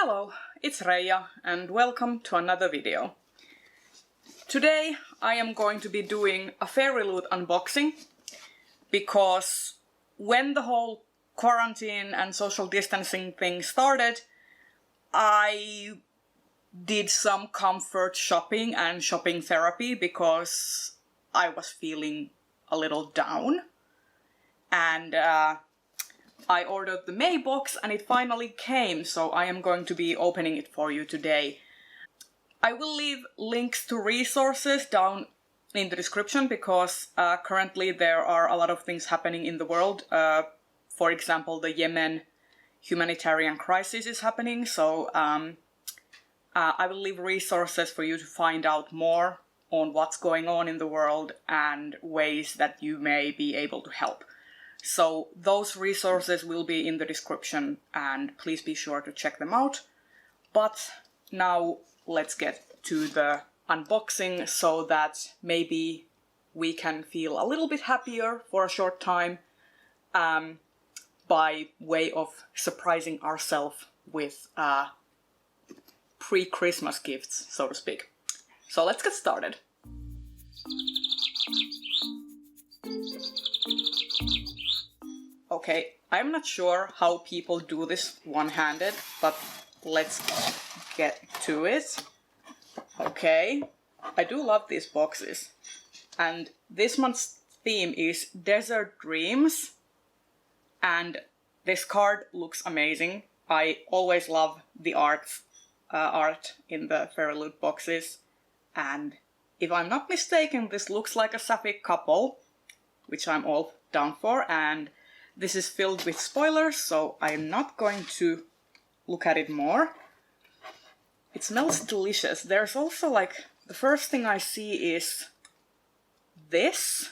Hello, it's Reija and welcome to another video. Today I am going to be doing a Fairyloot unboxing because when the whole quarantine and social distancing thing started, I did some comfort shopping and shopping therapy because I was feeling a little down. And I ordered the May box and it finally came, so I am going to be opening it for you today. I will leave links to resources down in the description because currently there are a lot of things happening in the world. For example, the Yemen humanitarian crisis is happening, so I will leave resources for you to find out more on what's going on in the world and ways that you may be able to help. So those resources will be in the description and please be sure to check them out. But now let's get to the unboxing so that maybe we can feel a little bit happier for a short time by way of surprising ourselves with pre-Christmas gifts, so to speak. So let's get started. Okay, I'm not sure how people do this one-handed, but let's get to it. Okay, I do love these boxes. And this month's theme is Desert Dreams. And this card looks amazing. I always love the art in the Fairyloot boxes. And if I'm not mistaken, this looks like a sapphic couple, which I'm all down for. And this is filled with spoilers, so I'm not going to look at it more. It smells delicious. There's also like, the first thing I see is this.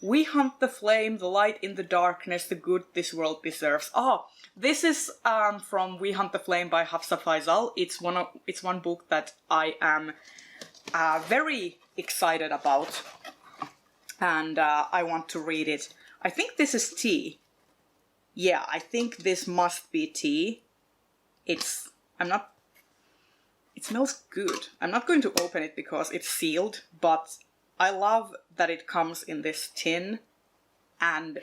We hunt the flame, the light in the darkness, the good this world deserves. Oh, this is from We Hunt the Flame by Hafsa Faizal. It's one book that I am very excited about, and I want to read it. I think this is tea. Yeah, I think this must be tea. It smells good. I'm not going to open it because it's sealed, but I love that it comes in this tin. And,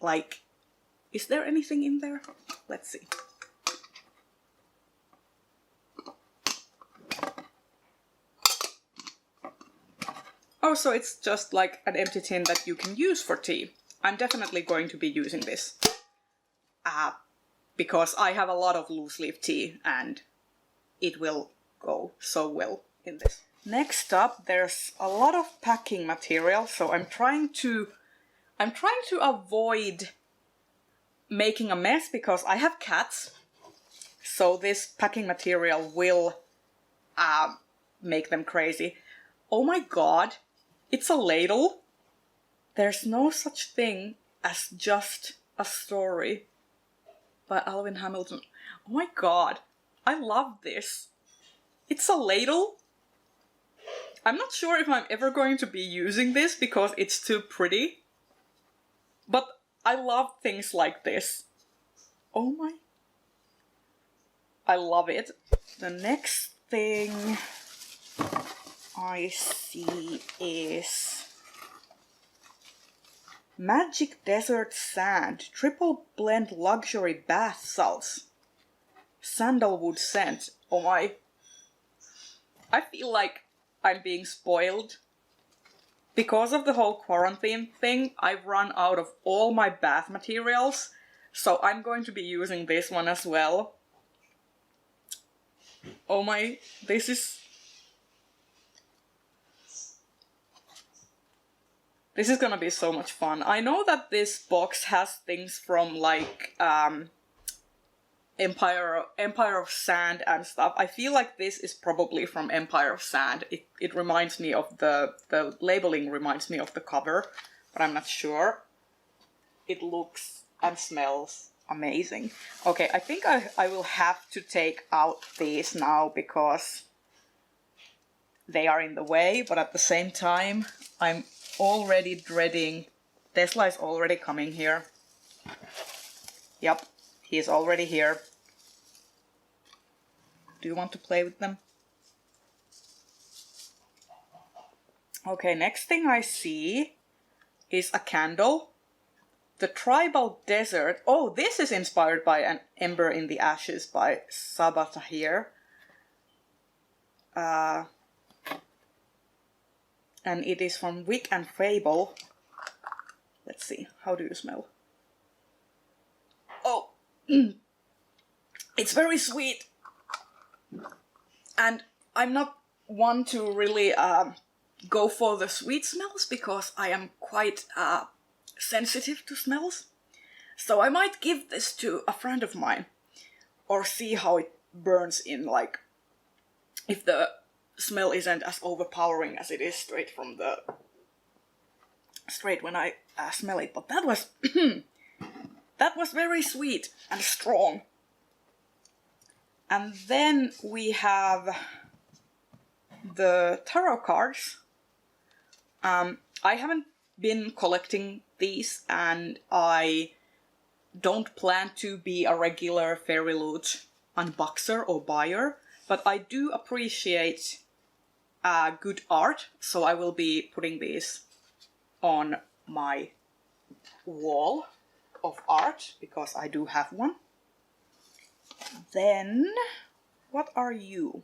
like, is there anything in there? Let's see. Oh, so it's just like an empty tin that you can use for tea. I'm definitely going to be using this. Because I have a lot of loose leaf tea and it will go so well in this. Next up, there's a lot of packing material, so I'm trying to avoid making a mess because I have cats. So this packing material will make them crazy. Oh my god! It's a ladle. There's no such thing as just a story by Alvin Hamilton. Oh my god, I love this. It's a ladle. I'm not sure if I'm ever going to be using this because it's too pretty. But I love things like this. Oh my. I love it. The next thing I see is Magic Desert Sand, triple blend luxury bath salts. Sandalwood scent. Oh my. I feel like I'm being spoiled. Because of the whole quarantine thing, I've run out of all my bath materials, so I'm going to be using this one as well. Oh my, this is gonna be so much fun. I know that this box has things from like Empire of Sand and stuff. I feel like this is probably from Empire of Sand. It reminds me of the labeling reminds me of the cover, but I'm not sure. It looks and smells amazing. Okay, I think I will have to take out these now because they are in the way, but at the same time, I'm already dreading. Tesla is already coming here. Yep, He is already here. Do you want to play with them? Okay, next thing I see is a candle. The Tribal Desert. Oh, this is inspired by An Ember in the Ashes by Sabah Tahir. And it is from Wick and Fable. Let's see, how do you smell? Oh, it's very sweet. And I'm not one to really go for the sweet smells because I am quite sensitive to smells. So I might give this to a friend of mine or see how it burns in, like, if the smell isn't as overpowering as it is straight when I smell it. But that was that was very sweet and strong. And then we have the tarot cards. I haven't been collecting these, and I don't plan to be a regular Fairyloot unboxer or buyer, but I do appreciate good art, so I will be putting these on my wall of art, because I do have one. Then, what are you?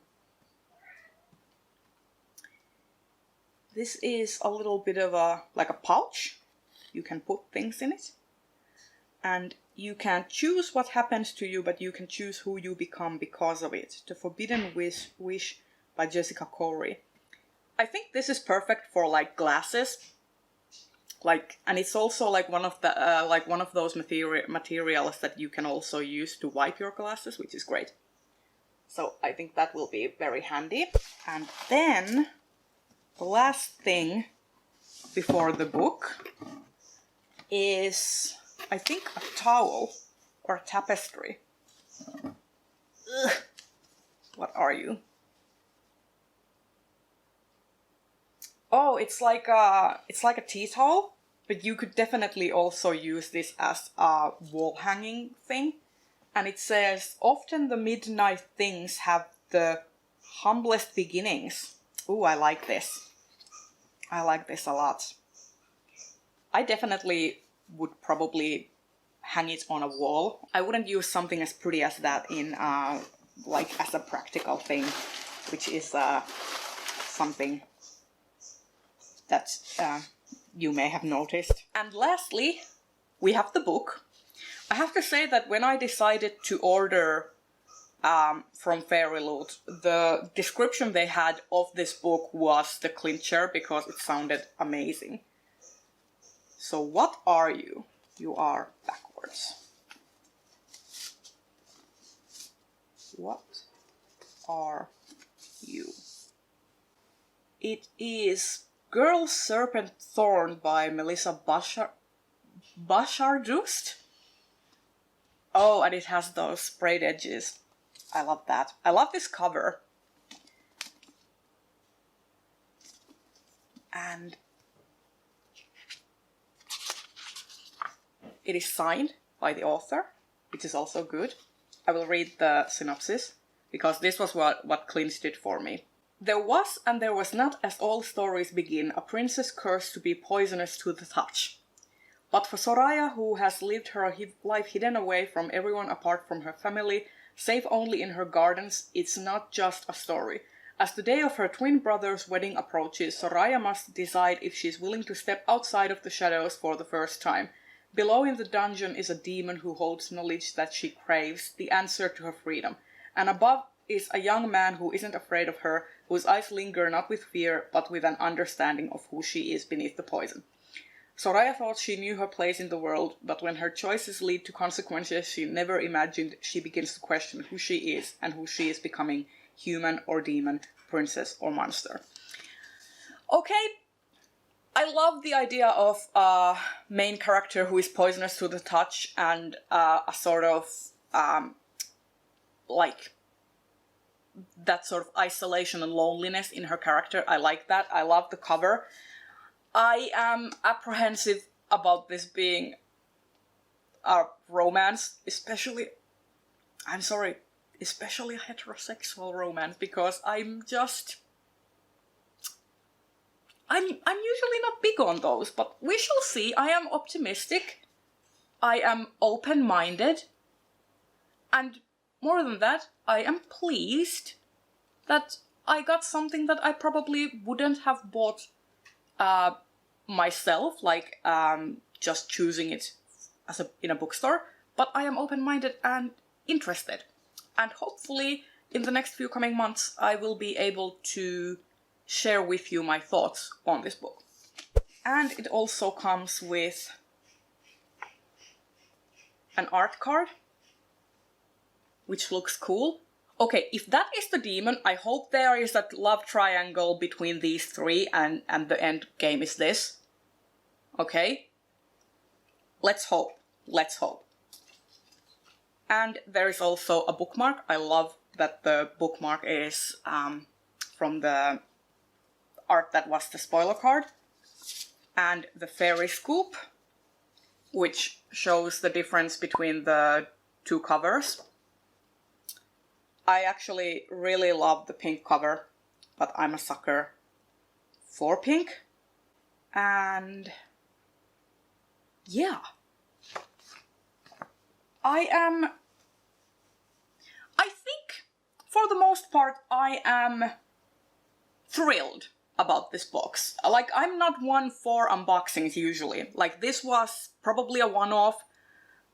This is a little bit of like a pouch. You can put things in it. And you can choose what happens to you, but you can choose who you become because of it. The Forbidden Wish by Jessica Corey. I think this is perfect for like glasses. Like, and it's also like one of those materials that you can also use to wipe your glasses, which is great. So I think that will be very handy. And then the last thing before the book is, I think, a towel or a tapestry. Ugh. What are you? Oh, it's like a tea towel, but you could definitely also use this as a wall hanging thing. And it says, often the midnight things have the humblest beginnings. Ooh, I like this. I like this a lot. I definitely would probably hang it on a wall. I wouldn't use something as pretty as that in like as a practical thing, which is something that you may have noticed. And lastly, we have the book. I have to say that when I decided to order from Fairyloot, the description they had of this book was the clincher because it sounded amazing. So what are you? You are backwards. What are you? It is Girl Serpent Thorn by Melissa Bashardust. Oh, and it has those sprayed edges. I love that. I love this cover. And it is signed by the author, which is also good. I will read the synopsis, because this was what clinched it for me. There was and there was not, as all stories begin, a princess cursed to be poisonous to the touch. But for Soraya, who has lived her life hidden away from everyone apart from her family, safe only in her gardens, it's not just a story. As the day of her twin brother's wedding approaches, Soraya must decide if she's willing to step outside of the shadows for the first time. Below in the dungeon is a demon who holds knowledge that she craves, the answer to her freedom. And above is a young man who isn't afraid of her, whose eyes linger not with fear, but with an understanding of who she is beneath the poison. Soraya thought she knew her place in the world, but when her choices lead to consequences she never imagined, she begins to question who she is and who she is becoming, human or demon, princess or monster. Okay, I love the idea of a main character who is poisonous to the touch and a sort of, like, that sort of isolation and loneliness in her character. I like that. I love the cover. I am apprehensive about this being a romance, especially I'm sorry, especially a heterosexual romance, because I'm usually not big on those, but we shall see. I am optimistic, I am open-minded, and more than that, I am pleased that I got something that I probably wouldn't have bought myself, like just choosing it as in a bookstore, but I am open-minded and interested. And hopefully in the next few coming months I will be able to share with you my thoughts on this book. And it also comes with an art card, which looks cool. Okay, if that is the demon, I hope there is that love triangle between these three and the end game is this. Okay? Let's hope. Let's hope. And there is also a bookmark. I love that the bookmark is from the art that was the spoiler card. And the fairy scoop, which shows the difference between the two covers. I actually really love the pink cover, but I'm a sucker for pink. And yeah. I think, for the most part, I am thrilled about this box. Like, I'm not one for unboxings usually. Like, this was probably a one-off,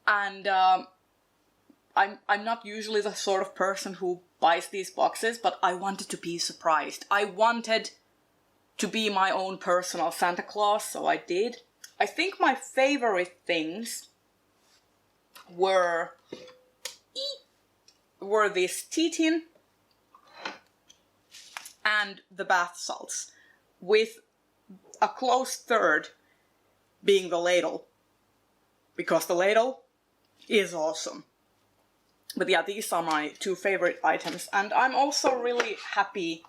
and I'm not usually the sort of person who buys these boxes, but I wanted to be surprised. I wanted to be my own personal Santa Claus, so I did. I think my favorite things were this tea tin and the bath salts, with a close third being the ladle, because the ladle is awesome. But yeah, these are my two favorite items, and I'm also really happy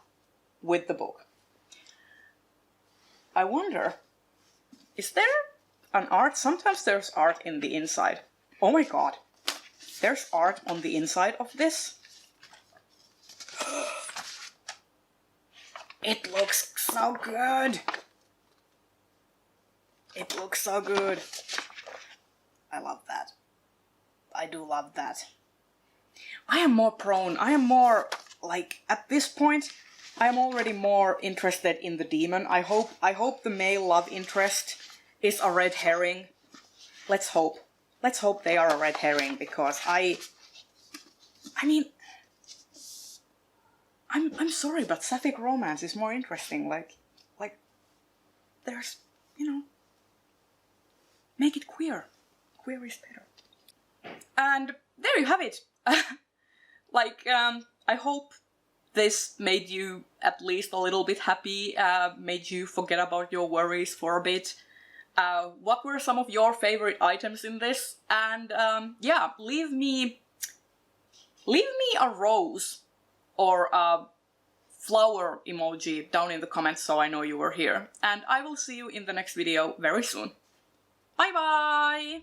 with the book. I wonder, is there an art? Sometimes there's art in the inside. Oh my god, there's art on the inside of this. It looks so good. It looks so good. I love that. I do love that. I am more, like, at this point, I am already more interested in the demon. I hope the male love interest is a red herring. Let's hope. Let's hope they are a red herring, because I mean, I'm sorry, but sapphic romance is more interesting. Like, there's, you know, make it queer. Queer is better. And there you have it. I hope this made you at least a little bit happy, made you forget about your worries for a bit. What were some of your favorite items in this? And yeah, leave me a rose or a flower emoji down in the comments so I know you were here. And I will see you in the next video very soon. Bye bye!